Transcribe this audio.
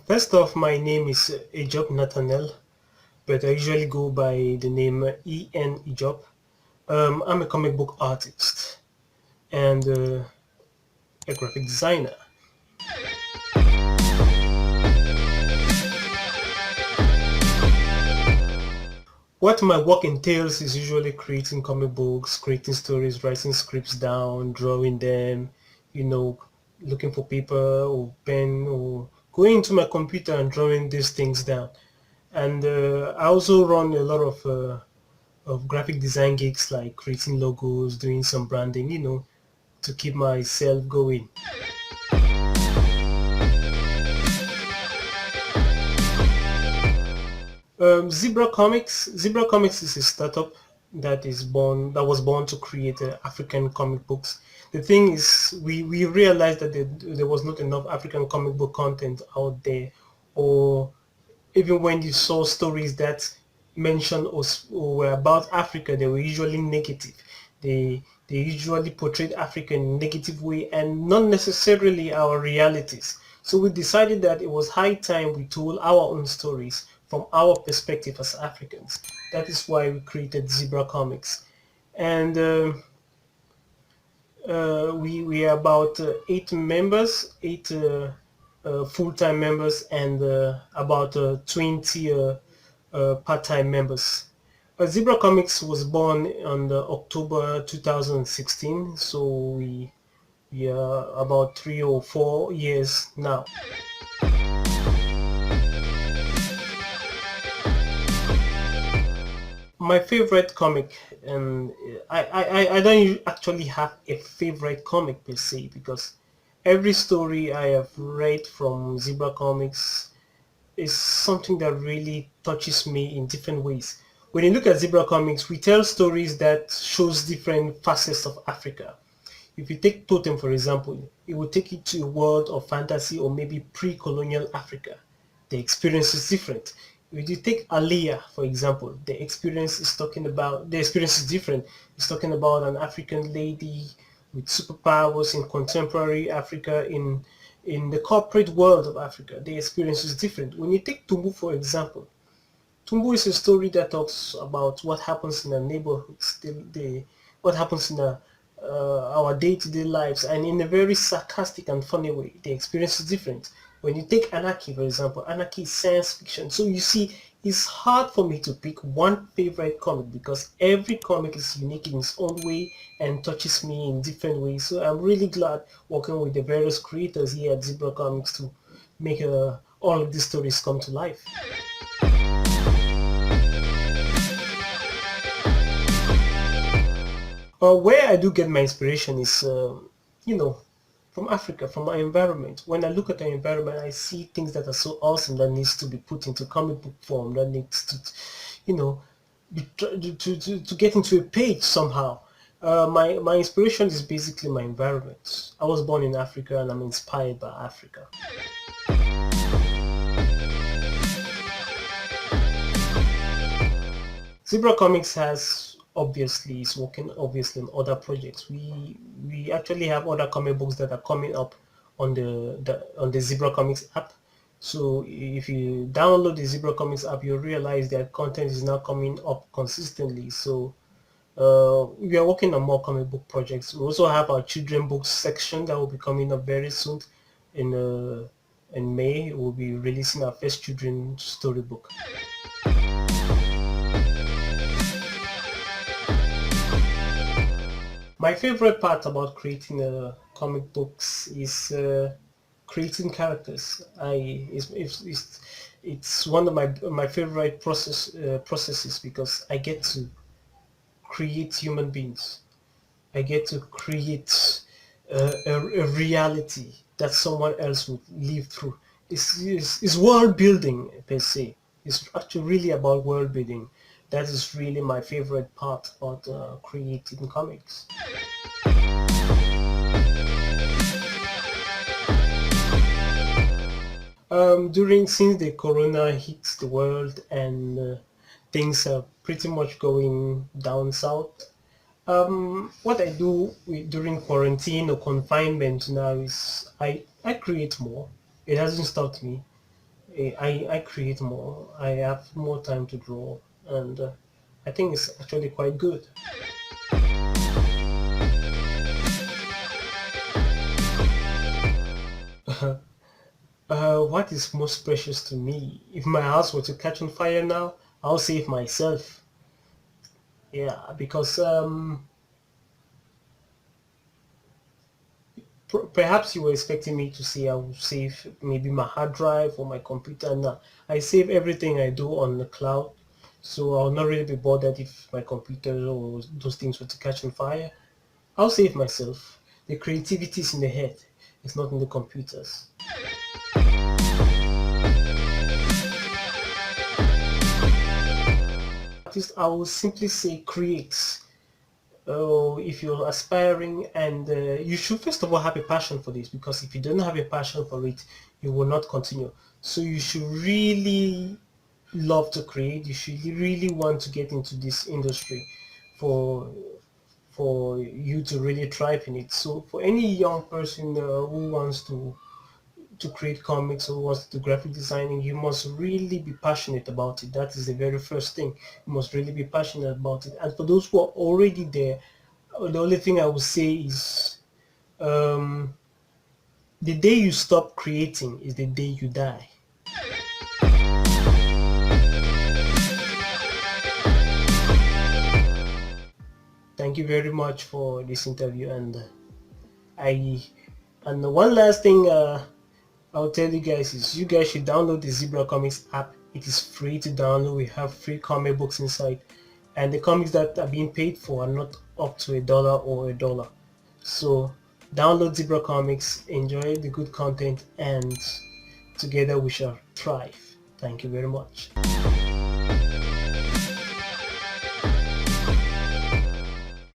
First off, my name is EJOB Nathaniel, but I usually go by the name E.N EJOB. I'm a comic book artist and a graphic designer. What my work entails is usually creating comic books, creating stories, writing scripts down, drawing them, you know, looking for paper or pen or going into my computer and drawing these things down. And I also run a lot of graphic design gigs like creating logos, doing some branding, to keep myself going. Zebra Comics is a startup that was born to create African comic books. The thing is, we realized that there was not enough African comic book content out there, or even when you saw stories that mentioned or were about Africa, they were usually negative. They usually portrayed Africa in a negative way and not necessarily our realities. So we decided that it was high time we told our own stories from our perspective as Africans. That is why we created Zebra Comics. And we are about eight full-time members and about 20 part-time members. Zebra Comics was born on the October 2016, so we are about 3 or 4 years now. My favorite comic, and I don't actually have a favorite comic per se, because every story I have read from Zebra Comics is something that really touches me in different ways. When you look at Zebra Comics, we tell stories that shows different facets of Africa. If you take Totem, for example, it will take you to a world of fantasy or maybe pre-colonial Africa. The experience is different. If you take Aliyah, for example, the experience is different. It's talking about an African lady with superpowers in contemporary Africa, in the corporate world of Africa. The experience is different. When you take Tumbu, for example, Tumbu is a story that talks about what happens in our neighborhoods, what happens in our day-to-day lives, and in a very sarcastic and funny way. The experience is different. When you take Anarchy, for example, Anarchy is science fiction. So you see, it's hard for me to pick one favorite comic because every comic is unique in its own way and touches me in different ways. So I'm really glad working with the various creators here at Zebra Comics to make all of these stories come to life. Where I do get my inspiration is, from Africa, from my environment. When I look at the environment, I see things that are so awesome that needs to be put into comic book form, that needs to, to get into a page somehow. My inspiration is basically my environment. I was born in Africa and I'm inspired by Africa. Zebra Comics is working obviously on other projects. We actually have other comic books that are coming up on the Zebra Comics app. So if you download the Zebra Comics app, you'll realize that content is now coming up consistently. So we are working on more comic book projects. We also have our children books section that will be coming up very soon. In May, we'll be releasing our first children's storybook. My favorite part about creating comic books is creating characters. It's one of my favorite processes because I get to create human beings. I get to create a reality that someone else would live through. It's world building per se. It's actually really about world building. That is really my favorite part about creating comics. Since the corona hits the world and things are pretty much going down south, what I do during quarantine or confinement now is I create more. It hasn't stopped me. I create more. I have more time to draw, and I think it's actually quite good. What is most precious to me? If my house were to catch on fire now, I'll save myself. Yeah, because perhaps you were expecting me to say I will save maybe my hard drive or my computer. Now I save everything I do on the cloud, so I'll not really be bothered if my computer or those things were to catch on fire. I'll save myself. The creativity is in the head, it's not in the computers. Artist, I will simply say create. If you're aspiring, and you should first of all have a passion for this, because if you don't have a passion for it, you will not continue. So you should really love to create. You should really want to get into this industry for you to really thrive in it. So for any young person who wants to create comics or wants to do graphic designing, you must really be passionate about it. That is the very first thing. You must really be passionate about it. And for those who are already there, the only thing I would say is um, the day you stop creating is the day you die. Thank you very much for this interview, and I and one last thing I'll tell you guys is you guys should download the Zebra Comics app. It is free to download. We have free comic books inside, and the comics that are being paid for are not up to $1 or $1. So download Zebra Comics, enjoy the good content, and together we shall thrive. Thank you very much.